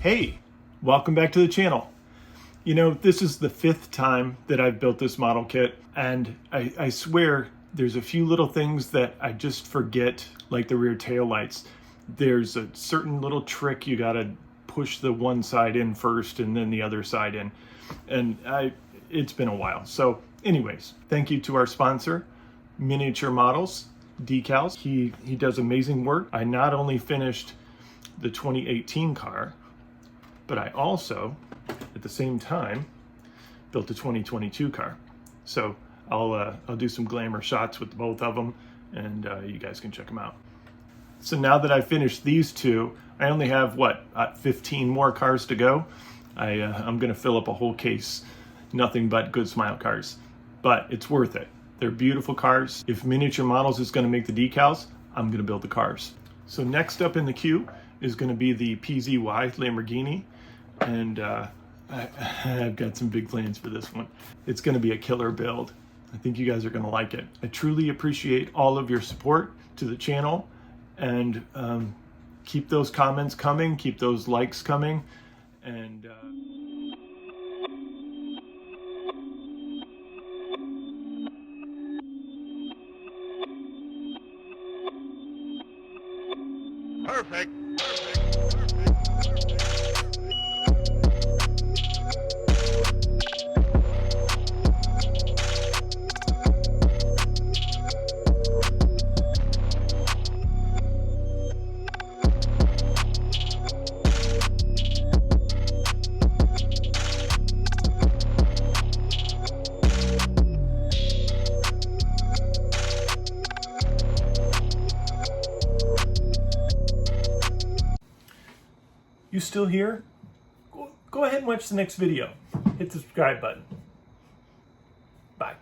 Hey, welcome back to the channel. You know, this is the 5th time that I've built this model kit, and I swear there's a few little things that I just forget, like the rear tail lights. There's a certain little trick you gotta push the one side in first and then the other side in. And it's been a while. So anyways, thank you to our sponsor, Miniature Models Decals. He does amazing work. I not only finished the 2018 car, but I also, at the same time, built a 2022 car. So I'll do some glamour shots with both of them, and you guys can check them out. So now that I've finished these two, I only have, 15 more cars to go. I'm gonna fill up a whole case, nothing but Goodsmile cars. But it's worth it. They're beautiful cars. If Miniature Models is gonna make the decals, I'm gonna build the cars. So next up in the queue is gonna be the PZY Lamborghini. And I've got some big plans for this one. It's gonna be a killer build. I think you guys are gonna like it. I truly appreciate all of your support to the channel, and keep those comments coming, keep those likes coming, and Perfect. you still here? Go ahead and watch the next video. Hit the subscribe button. Bye.